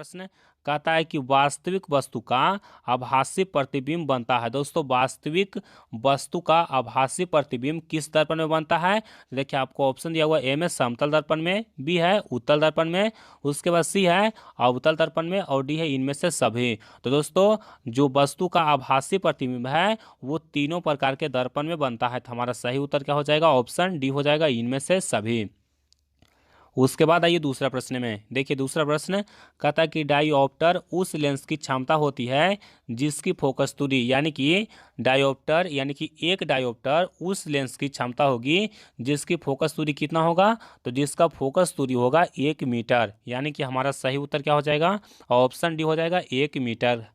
प्रश्न कहता है कि वास्तविक वस्तु का आभासी प्रतिबिंब बनता है। दोस्तों वास्तविक वस्तु का आभासी प्रतिबिंब किस दर्पण में बनता है? देखिए आपको ऑप्शन दिया हुआ ए में समतल दर्पण में, बी है उत्तल दर्पण में, उसके बाद सी है अवतल दर्पण में और डी है इनमें से सभी। तो दोस्तों जो वस्तु का आभासी प्रतिबिंब है वो तीनों प्रकार के दर्पण में बनता है। तो हमारा सही उत्तर क्या हो जाएगा? ऑप्शन डी हो जाएगा, इनमें से सभी। उसके बाद आइए दूसरा प्रश्न में। देखिए दूसरा प्रश्न कहता है कि डायोप्टर उस लेंस की क्षमता होती है जिसकी फोकस दूरी, यानी कि डायोप्टर यानी कि एक डायोप्टर उस लेंस की क्षमता होगी जिसकी फोकस दूरी कितना होगा? तो जिसका फोकस दूरी होगा 1 मीटर, यानी कि हमारा सही उत्तर क्या हो जाएगा? ऑप्शन डी हो जाएगा, 1 मीटर।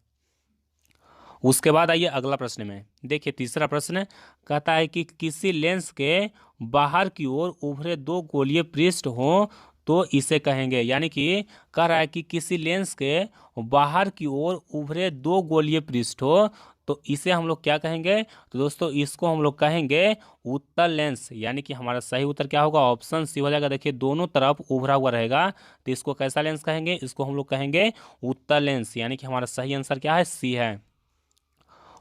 उसके बाद आइए अगला प्रश्न में। देखिए तीसरा प्रश्न कहता है कि किसी लेंस के बाहर की ओर उभरे दो गोलीय पृष्ठ हों तो इसे कहेंगे, यानी कि कह रहा है कि किसी लेंस के बाहर की ओर उभरे दो गोलीय पृष्ठ हो तो इसे हम लोग क्या कहेंगे? तो दोस्तों इसको हम लोग कहेंगे उत्तल लेंस, यानी कि हमारा सही उत्तर क्या होगा? ऑप्शन सी हो जाएगा। देखिए दोनों तरफ उभरा हुआ रहेगा तो इसको कैसा लेंस कहेंगे? इसको हम लोग कहेंगे उत्तल लेंस, यानी कि हमारा सही आंसर क्या है? सी है।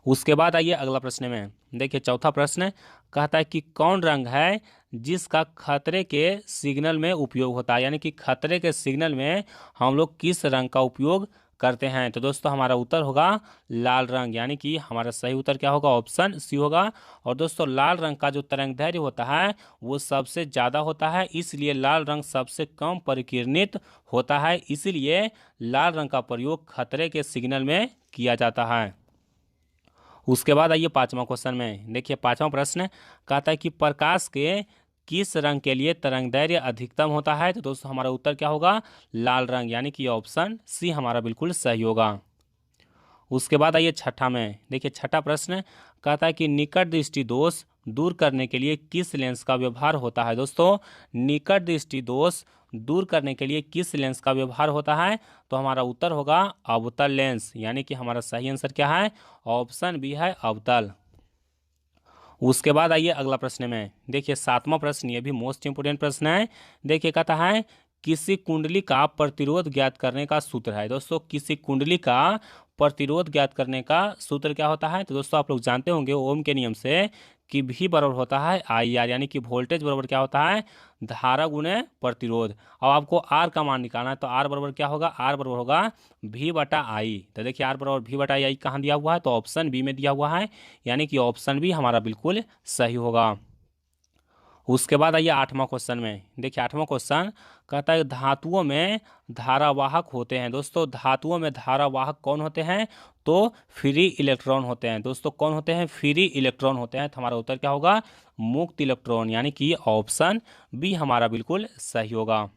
उसके बाद आइए अगला प्रश्न में। देखिए चौथा प्रश्न कहता है कि कौन रंग है जिसका खतरे के सिग्नल में उपयोग होता है, यानी कि खतरे के सिग्नल में हम लोग किस रंग का उपयोग करते हैं? तो दोस्तों हमारा उत्तर होगा लाल रंग, यानी कि हमारा सही उत्तर क्या होगा? ऑप्शन सी होगा। और दोस्तों लाल रंग का जो तरंगदैर्घ्य होता है वो सबसे ज़्यादा होता है, इसलिए लाल रंग सबसे कम परिकिरणित होता है, इसीलिए लाल रंग का प्रयोग खतरे के सिग्नल में किया जाता है। उसके बाद आइए पांचवा क्वेश्चन में। देखिए पांचवा प्रश्न कहता है कि प्रकाश के किस रंग के लिए तरंगदैर्घ्य अधिकतम होता है? तो दोस्तों हमारा उत्तर क्या होगा? लाल रंग, यानी कि ऑप्शन सी हमारा बिल्कुल सही होगा। उसके बाद आइए छठा में। देखिए छठा प्रश्न कहता है कि निकट दृष्टि दोष दूर करने के लिए किस लेंस का व्यवहार होता है? दोस्तों निकट दृष्टि दोष दूर करने के लिए किस लेंस का व्यवहार होता है? तो हमारा उत्तर होगा अवतल लेंस, यानी कि हमारा सही आंसर क्या है? ऑप्शन बी है अवतल। उसके बाद आइए अगला प्रश्न में। देखिए सातवां प्रश्न, ये भी मोस्ट इंपोर्टेंट प्रश्न है। देखिए कहता है किसी कुंडली का प्रतिरोध ज्ञात करने का सूत्र है। दोस्तों किसी कुंडली का प्रतिरोध ज्ञात करने का सूत्र क्या होता है? तो दोस्तों आप लोग जानते होंगे ओम के नियम से कि भी बराबर होता है आई आर, यानी कि वोल्टेज बराबर क्या होता है? धारा गुणे प्रतिरोध। अब आपको आर का मान निकालना है तो आर बराबर क्या होगा? आर बराबर होगा भी बटा आई। तो देखिए आर बराबर भी बटा आई कहाँ दिया हुआ है? तो ऑप्शन बी में दिया हुआ है, यानी कि ऑप्शन बी हमारा बिल्कुल सही होगा। उसके बाद आइए आठवां क्वेश्चन में। देखिए आठवां क्वेश्चन कहता है धातुओं में धारावाहक होते हैं। दोस्तों धातुओं में धारावाहक कौन होते हैं? तो फ्री इलेक्ट्रॉन होते हैं। दोस्तों कौन होते हैं? फ्री इलेक्ट्रॉन होते हैं। तो हमारा उत्तर क्या होगा? मुक्त इलेक्ट्रॉन, यानी कि ऑप्शन बी हमारा बिल्कुल सही होगा।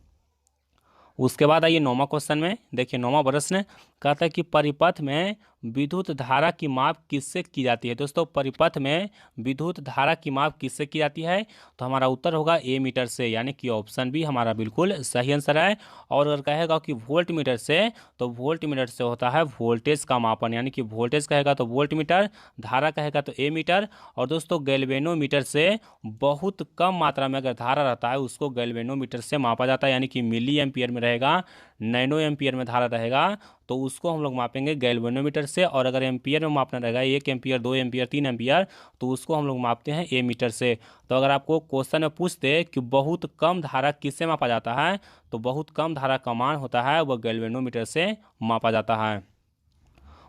उसके बाद आइए नौवां क्वेश्चन में। देखिए नौवां प्रश्न कहता है कि परिपथ में विद्युत धारा की माप किससे की जाती है? दोस्तों परिपथ में विद्युत धारा की माप किससे की जाती है? तो हमारा उत्तर होगा ए मीटर से, यानी कि ऑप्शन बी हमारा बिल्कुल सही आंसर है। और अगर कहेगा कि वोल्ट मीटर से, तो वोल्ट मीटर से होता है वोल्टेज का मापन, यानी कि वोल्टेज कहेगा तो वोल्ट मीटर, धारा कहेगा तो ए मीटर। और दोस्तों गैल्वेनोमीटर से बहुत कम मात्रा में अगर धारा रहता है उसको गैल्वेनोमीटर से मापा जाता है, यानी कि मिली एम्पियर में रहेगा, नैनो एम्पियर में धारा रहेगा तो उसको हम लोग मापेंगे गैल्वेनोमीटर से। और अगर एम्पियर में मापना रहेगा 1 एम्पियर 2 एम्पियर 3 एम्पियर तो उसको हम लोग मापते हैं ए मीटर से। तो अगर आपको क्वेश्चन में पूछते कि बहुत कम धारा किससे मापा जाता है, तो बहुत कम धारा का मान होता है वह गैल्वेनोमीटर से मापा जाता है।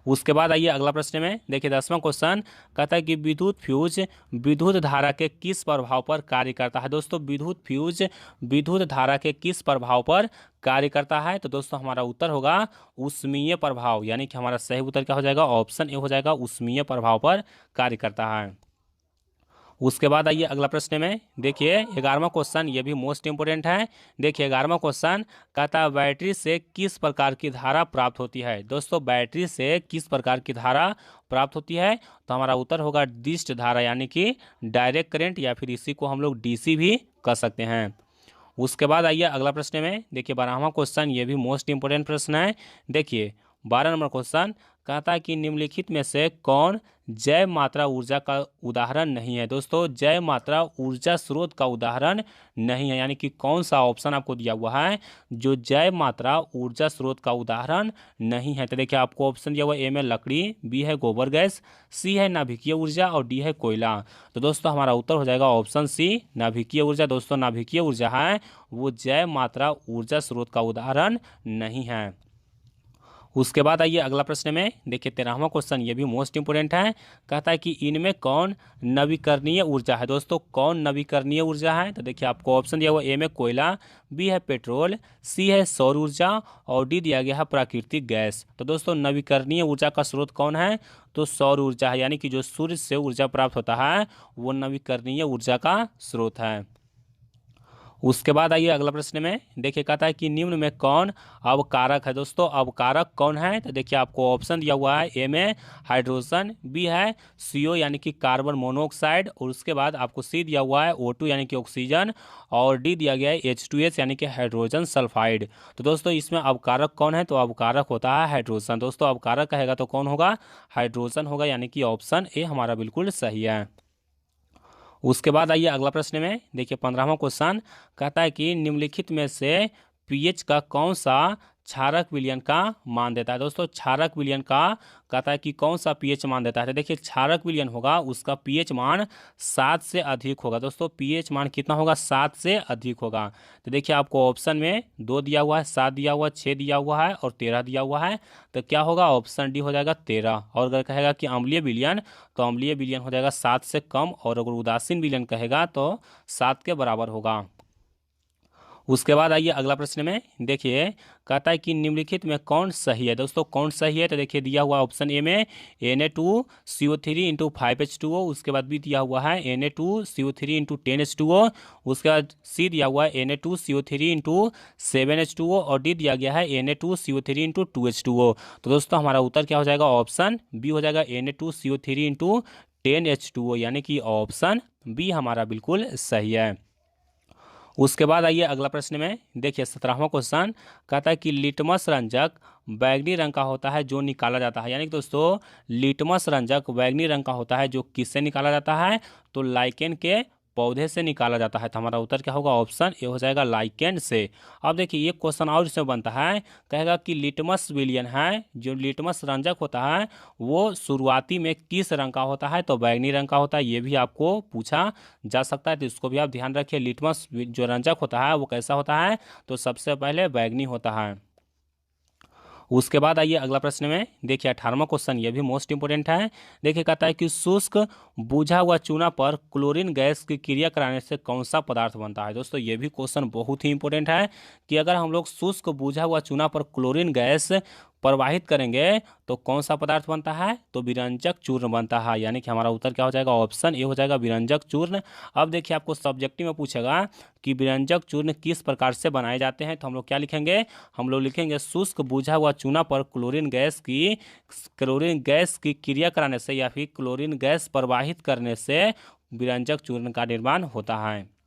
उसके बाद आइए अगला प्रश्न में। देखिए 10वां क्वेश्चन कहता है कि विद्युत फ्यूज विद्युत धारा के किस प्रभाव पर कार्य करता है? दोस्तों विद्युत फ्यूज विद्युत धारा के किस प्रभाव पर कार्य करता है? तो दोस्तों हमारा उत्तर होगा ऊष्मीय प्रभाव, यानी कि हमारा सही उत्तर क्या हो जाएगा? ऑप्शन ए हो जाएगा, ऊष्मीय प्रभाव पर कार्य करता है। उसके बाद आइए अगला प्रश्न में। देखिए 11वां क्वेश्चन, ये भी मोस्ट इंपोर्टेंट है। देखिए 11वां क्वेश्चन कहता है बैटरी से किस प्रकार की धारा प्राप्त होती है? दोस्तों बैटरी से किस प्रकार की धारा प्राप्त होती है? तो हमारा उत्तर होगा डिस्ट धारा, यानी कि डायरेक्ट करंट, या फिर इसी को हम लोग डीसी भी कह सकते हैं। उसके बाद आइए अगला प्रश्न में। देखिए 12वां क्वेश्चन, ये भी मोस्ट इंपोर्टेंट प्रश्न है। देखिए 12 नंबर क्वेश्चन कहता है कि निम्नलिखित में से कौन जैव मात्रा ऊर्जा का उदाहरण नहीं है। दोस्तों जैव मात्रा ऊर्जा स्रोत का उदाहरण नहीं है, यानी कि कौन सा ऑप्शन आपको दिया हुआ है जो जैव मात्रा ऊर्जा स्रोत का उदाहरण नहीं है। तो देखिए आपको ऑप्शन दिया हुआ ए में लकड़ी, बी है गोबर गैस, सी है नाभिकीय ऊर्जा और डी है कोयला। तो दोस्तों हमारा उत्तर हो जाएगा ऑप्शन सी नाभिकीय ऊर्जा। दोस्तों नाभिकीय ऊर्जा है वो जैव मात्रा ऊर्जा स्रोत का उदाहरण नहीं है। उसके बाद आइए अगला प्रश्न में देखिए 13वां क्वेश्चन, ये भी मोस्ट इंपोर्टेंट है। कहता है कि इनमें कौन नवीकरणीय ऊर्जा है। दोस्तों कौन नवीकरणीय ऊर्जा है, तो देखिए आपको ऑप्शन दिया हुआ ए में कोयला, बी है पेट्रोल, सी है सौर ऊर्जा और डी दिया गया है प्राकृतिक गैस। तो दोस्तों नवीकरणीय ऊर्जा का स्रोत कौन है, तो सौर ऊर्जा है, यानी कि जो सूर्य से ऊर्जा प्राप्त होता है वो नवीकरणीय ऊर्जा का स्रोत है। उसके बाद आइए अगला प्रश्न में देखिए कहता है कि निम्न में कौन अवकारक है। दोस्तों अवकारक कौन है, तो देखिए आपको ऑप्शन दिया हुआ है ए में हाइड्रोजन, बी है CO यानी कि कार्बन मोनोऑक्साइड और उसके बाद आपको सी दिया हुआ है O2 यानी कि ऑक्सीजन और डी दिया गया है H2S यानी कि हाइड्रोजन सल्फाइड। तो दोस्तों इसमें अवकारक कौन है, तो अवकारक होता है हाइड्रोजन। दोस्तों अवकारक कहेगा तो कौन होगा, हाइड्रोजन होगा, यानी कि ऑप्शन ए हमारा बिल्कुल सही है। उसके बाद आइए अगला प्रश्न में देखिए 15वां क्वेश्चन कहता है कि निम्नलिखित में से पीएच का कौन सा क्षारक विलयन का मान देता है। दोस्तों क्षारक विलयन का कहता है कि कौन सा पीएच मान देता है, तो देखिए क्षारक विलयन होगा उसका पीएच मान 7 से अधिक होगा। दोस्तों पीएच मान कितना होगा, 7 से अधिक होगा। तो देखिए आपको ऑप्शन में 2 दिया हुआ है, 7 दिया हुआ है, 6 दिया हुआ है और 13 दिया हुआ है। तो क्या होगा, ऑप्शन डी हो जाएगा 13। और अगर कहेगा कि अम्लीय विलयन तो अम्लीय विलयन हो जाएगा 7 से कम और अगर उदासीन विलयन कहेगा तो 7 के बराबर होगा। उसके बाद आइए अगला प्रश्न में देखिए कहता है कि निम्नलिखित में कौन सही है। दोस्तों कौन सही है, तो देखिए दिया हुआ ऑप्शन ए में Na2CO3 इंटू 5H2O, उसके बाद भी दिया हुआ है Na2CO3 इंटू 10H2O, उसके बाद सी दिया हुआ है Na2CO3 इंटू 7H2O और डी दिया गया है Na2CO3 इंटू 2H2O। तो दोस्तों हमारा उत्तर क्या हो जाएगा, ऑप्शन बी हो जाएगा Na2CO3 इंटू 10H2O, यानी कि ऑप्शन बी हमारा बिल्कुल सही है। उसके बाद आइए अगला प्रश्न में देखिए 17वां क्वेश्चन कहता है कि लिटमस रंजक बैगनी रंग का होता है जो निकाला जाता है। यानी कि दोस्तों लिटमस रंजक बैगनी रंग का होता है जो किससे निकाला जाता है, तो लाइकेन के पौधे से निकाला जाता है। तो हमारा उत्तर क्या होगा, ऑप्शन ए हो जाएगा लाइकेन से। अब देखिए ये क्वेश्चन और इसमें बनता है, कहेगा कि लिटमस विलियन है, जो लिटमस रंजक होता है वो शुरुआती में किस रंग का होता है, तो बैगनी रंग का होता है। ये भी आपको पूछा जा सकता है, तो इसको भी आप ध्यान रखिए। लिटमस जो रंजक होता है वो कैसा होता है, तो सबसे पहले बैगनी होता है। उसके बाद आइए अगला प्रश्न में देखिए 18वां क्वेश्चन, ये भी मोस्ट इंपोर्टेंट है। देखिए कहता है कि शुष्क बुझा हुआ चूना पर क्लोरीन गैस की क्रिया कराने से कौन सा पदार्थ बनता है। दोस्तों ये भी क्वेश्चन बहुत ही इंपॉर्टेंट है कि अगर हम लोग शुष्क बुझा हुआ चूना पर क्लोरीन गैस प्रवाहित करेंगे तो कौन सा पदार्थ बनता है, तो विरंजक चूर्ण बनता है। यानी कि हमारा उत्तर क्या हो जाएगा, ऑप्शन ए हो जाएगा विरंजक चूर्ण। अब देखिए आपको सब्जेक्टिव में पूछेगा कि विरंजक चूर्ण किस प्रकार से बनाए जाते हैं, तो हम लोग क्या लिखेंगे, हम लोग लिखेंगे शुष्क बुझा हुआ चूना पर क्लोरीन गैस की क्रिया कराने से या फिर क्लोरीन गैस प्रवाहित करने से विरंजक चूर्ण का निर्माण होता है।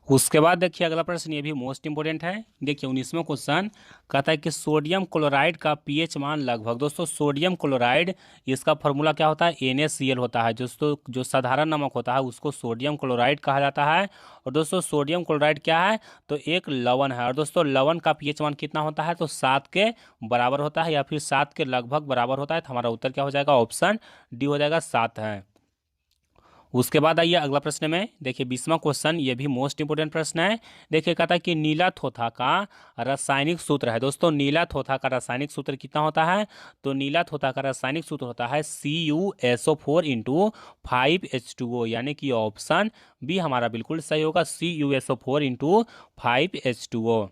उसके बाद देखिए अगला प्रश्न, ये भी मोस्ट इंपोर्टेंट है। देखिए 19वां क्वेश्चन कहता है कि सोडियम क्लोराइड का पीएच मान लगभग। दोस्तों सोडियम क्लोराइड इसका फॉर्मूला क्या होता है, NaCl होता है। दोस्तों जो साधारण नमक होता है उसको सोडियम क्लोराइड कहा जाता है। और दोस्तों सोडियम क्लोराइड क्या है, तो एक लवण है। और दोस्तों लवण का पीएच मान कितना होता है, तो 7 के बराबर होता है या फिर 7 के लगभग बराबर होता है। तो हमारा उत्तर क्या हो जाएगा, ऑप्शन डी हो जाएगा 7 है। उसके बाद आइए अगला प्रश्न में देखिए 20वां क्वेश्चन, ये भी मोस्ट इंपोर्टेंट प्रश्न है। देखिए कहता है कि नीला थोथा का रासायनिक सूत्र है। दोस्तों नीला थोथा का रासायनिक सूत्र कितना होता है, तो नीला थोथा का रासायनिक सूत्र होता है CuSO4 इंटू 5H2O, यानी कि ऑप्शन बी हमारा बिल्कुल सही होगा, CuSO4 इंटू 5H2O।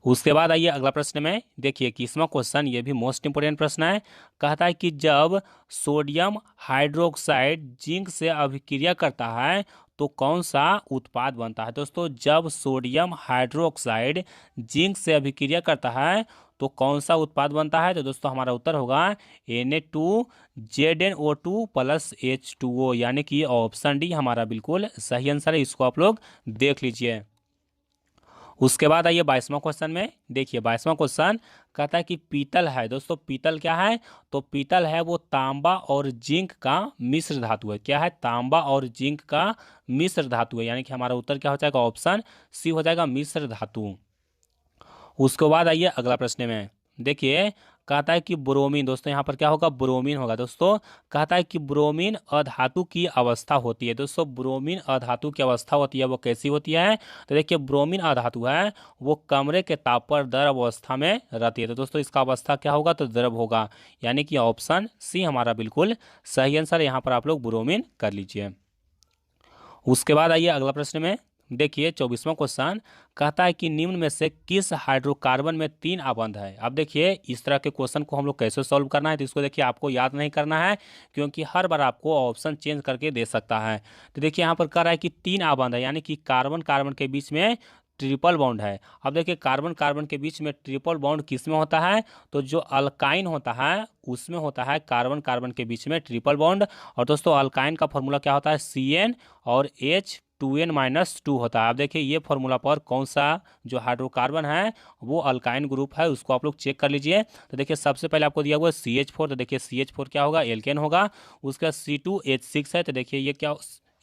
उसके बाद आइए अगला प्रश्न में देखिए 21वां क्वेश्चन, ये भी मोस्ट इंपोर्टेंट प्रश्न है। कहता है कि जब सोडियम हाइड्रोक्साइड जिंक से अभिक्रिया करता है तो कौन सा उत्पाद बनता है। दोस्तों जब सोडियम हाइड्रोक्साइड जिंक से अभिक्रिया करता है तो कौन सा उत्पाद बनता है, तो दोस्तों हमारा उत्तर होगा Na2ZnO2 प्लस H2O, यानी कि ऑप्शन डी हमारा बिल्कुल सही आंसर है। इसको आप लोग देख लीजिए। उसके बाद आइए 22वां क्वेश्चन में। देखिए 22वां क्वेश्चन कहता है कि पीतल है दोस्तों, पीतल क्या है? तो पीतल है वो तांबा और जिंक का मिश्र धातु है। क्या है? तांबा और जिंक का मिश्र धातु है, यानी कि हमारा उत्तर क्या हो जाएगा? ऑप्शन सी हो जाएगा, मिश्र धातु। उसके बाद आइए अगला प्रश्न में। देखिए कहता है कि ब्रोमीन, दोस्तों यहाँ पर क्या होगा? ब्रोमीन होगा दोस्तों। कहता है कि ब्रोमीन अधातु की अवस्था होती है। दोस्तों ब्रोमीन अधातु की अवस्था होती है, वो कैसी होती है? तो देखिए ब्रोमीन अधातु है वो कमरे के ताप पर द्रव अवस्था में रहती है। तो दोस्तों इसका अवस्था क्या होगा? तो द्रव होगा, यानी कि ऑप्शन सी हमारा बिल्कुल सही आंसर। यहाँ पर आप लोग ब्रोमीन कर लीजिए। उसके बाद आइए अगला प्रश्न में। देखिए 24वां क्वेश्चन कहता है कि निम्न में से किस हाइड्रोकार्बन में 3 आबंध है? अब देखिए इस तरह के क्वेश्चन को हम लोग कैसे सॉल्व करना है, तो इसको देखिए आपको याद नहीं करना है, क्योंकि हर बार आपको ऑप्शन चेंज करके दे सकता है। तो देखिए यहाँ पर कह रहा है कि 3 आबंध है, यानी कि कार्बन कार्बन के बीच में ट्रिपल बॉन्ड है। अब देखिए कार्बन कार्बन के बीच में ट्रिपल बॉन्ड किस में होता है? तो जो अल्काइन होता है उसमें होता है कार्बन कार्बन के बीच में ट्रिपल बॉन्ड। और दोस्तों अल्काइन का फॉर्मूला क्या होता है? CN और H2N-2 होता है। अब देखिए ये फॉर्मूला पर कौन सा जो हाइड्रोकार्बन है वो अल्काइन ग्रुप है, उसको आप लोग चेक कर लीजिए। तो देखिए सबसे पहले आपको दिया हुआ है CH4, तो देखिए CH4 क्या होगा? एल्केन होगा। उसके बाद C2H6 है, तो देखिए ये क्या?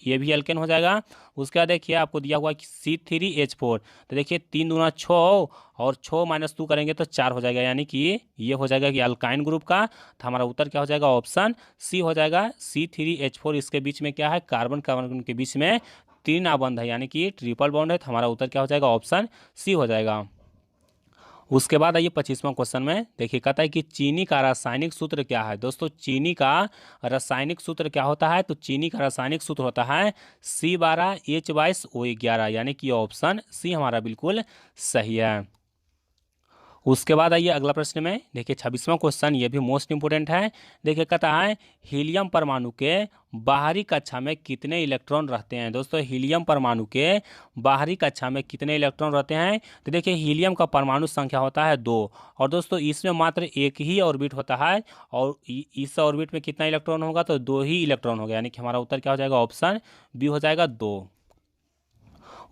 ये भी एल्केन हो जाएगा। उसके बाद देखिए आपको दिया हुआ है कि C3H4, तो देखिए 3 दूना 6 और 6 माइनस 2 करेंगे तो 4 हो जाएगा, यानी कि ये हो जाएगा कि अल्काइन ग्रुप का। तो हमारा उत्तर क्या हो जाएगा? ऑप्शन सी हो जाएगा, C3H4। इसके बीच में क्या है? कार्बन कार्बन के बीच में 3 आबंध है, यानी कि ट्रिपल बॉन्ड है। तो हमारा उत्तर क्या हो जाएगा? ऑप्शन सी हो जाएगा। उसके बाद आइए 25वां क्वेश्चन में। देखिए कहता है कि चीनी का रासायनिक सूत्र क्या है? दोस्तों चीनी का रासायनिक सूत्र क्या होता है? तो चीनी का रासायनिक सूत्र होता है C12H22O11, यानी कि ऑप्शन सी हमारा बिल्कुल सही है। उसके बाद आइए अगला प्रश्न में। देखिए 26वां क्वेश्चन, ये भी मोस्ट इंपोर्टेंट है। देखिए कहता है हीलियम परमाणु के बाहरी कक्षा में कितने इलेक्ट्रॉन रहते हैं? दोस्तों हीलियम परमाणु के बाहरी कक्षा में कितने इलेक्ट्रॉन रहते हैं? तो देखिए हीलियम का परमाणु संख्या होता है 2, और दोस्तों इसमें मात्र एक ही ऑर्बिट होता है, और इस ऑर्बिट में कितना इलेक्ट्रॉन होगा? तो 2 ही इलेक्ट्रॉन होगा, यानी कि हमारा उत्तर क्या हो जाएगा? ऑप्शन बी हो जाएगा, 2।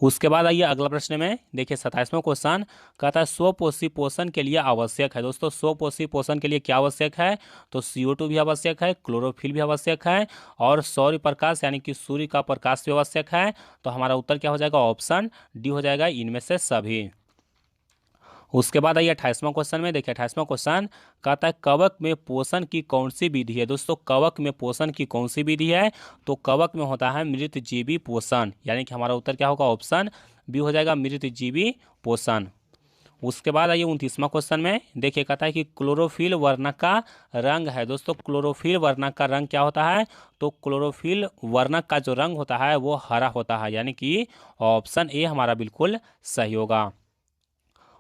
उसके बाद आइए अगला प्रश्न में। देखिए 27वां क्वेश्चन कहता है स्वपोषी पोषण के लिए आवश्यक है। दोस्तों स्वपोषी पोषण के लिए क्या आवश्यक है? तो CO2 भी आवश्यक है, क्लोरोफिल भी आवश्यक है, और सौर्य प्रकाश यानी कि सूर्य का प्रकाश भी आवश्यक है। तो हमारा उत्तर क्या हो जाएगा? ऑप्शन डी हो जाएगा, इनमें से सभी। उसके बाद आइए 28वां क्वेश्चन में। देखिए 28वां क्वेश्चन कहता है कवक में पोषण की कौन सी विधि है? दोस्तों कवक में पोषण की कौन सी विधि है? तो कवक में होता है मृतजीवी पोषण, यानी कि हमारा उत्तर क्या होगा? ऑप्शन बी हो जाएगा, मृतजीवी पोषण। उसके बाद आइए 29वां क्वेश्चन में। देखिए कहता है कि क्लोरोफिल वर्णक का रंग है। दोस्तों क्लोरोफिल वर्णक का रंग क्या होता है? तो क्लोरोफिल वर्णक का जो रंग होता है वो हरा होता है, यानी कि ऑप्शन ए हमारा बिल्कुल सही होगा।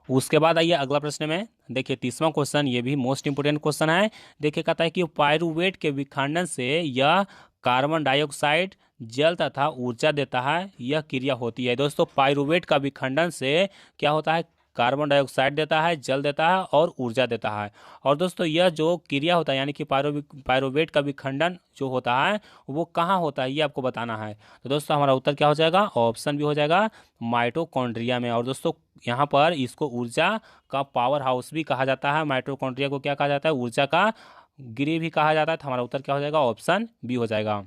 उसके बाद आइए अगला प्रश्न में। देखिए 30वां क्वेश्चन, ये भी मोस्ट इंपोर्टेंट क्वेश्चन है। देखिए कहता है कि पायरुवेट के विखंडन से यह कार्बन डाइऑक्साइड जल तथा ऊर्जा देता है, यह क्रिया होती है। दोस्तों पायरुवेट का विखंडन से क्या होता है? कार्बन डाइऑक्साइड देता है, जल देता है और ऊर्जा देता है। और दोस्तों यह जो क्रिया होता है, यानी कि पायरुवेट का विखंडन जो होता है वो कहाँ होता है, ये आपको बताना है। तो दोस्तों हमारा उत्तर क्या हो जाएगा? ऑप्शन भी हो जाएगा, माइटोकॉन्ड्रिया में। और दोस्तों यहाँ पर इसको ऊर्जा का पावर हाउस भी कहा जाता है। माइटोकॉन्ड्रिया को क्या कहा जाता है? ऊर्जा का गृह भी कहा जाता है। तो हमारा उत्तर क्या हो जाएगा? ऑप्शन बी हो जाएगा।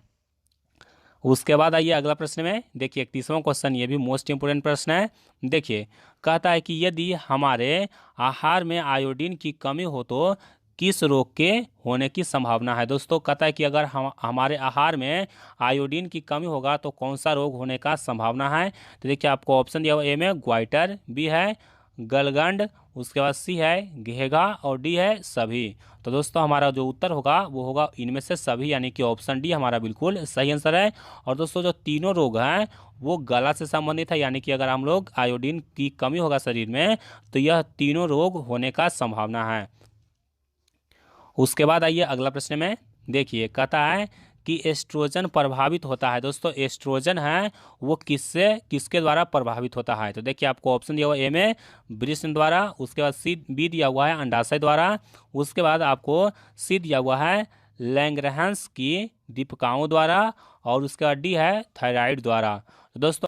उसके बाद आइए अगला प्रश्न में। देखिए 31वां क्वेश्चन, ये भी मोस्ट इंपोर्टेंट प्रश्न है। देखिए कहता है कि यदि हमारे आहार में आयोडीन की कमी हो तो किस रोग के होने की संभावना है? दोस्तों कहता है कि अगर हम हमारे आहार में आयोडीन की कमी होगा तो कौन सा रोग होने का संभावना है? तो देखिए आपको ऑप्शन दिया हुआ, ए में ग्वाइटर, बी है गलगंड, उसके बाद सी है घेघा, और डी है सभी। तो दोस्तों हमारा जो उत्तर होगा वो होगा इनमें से सभी, यानी कि ऑप्शन डी हमारा बिल्कुल सही आंसर है। और दोस्तों जो तीनों रोग हैं वो गला से संबंधित है, यानी कि अगर हम लोग आयोडीन की कमी होगा शरीर में तो यह तीनों रोग होने का संभावना है। उसके बाद आइए अगला प्रश्न में। देखिए कहता है कि एस्ट्रोजन प्रभावित होता है। दोस्तों एस्ट्रोजन है वो किसके द्वारा प्रभावित होता है? तो देखिए आपको ऑप्शन दिया हुआ, ए में वृषण द्वारा, उसके बाद सी बी दिया हुआ है अंडाशय द्वारा, उसके बाद आपको सी दिया हुआ है लैंग्रहंस की दीपिकाओं द्वारा, और उसके बाद डी है थायराइड द्वारा। तो दोस्तों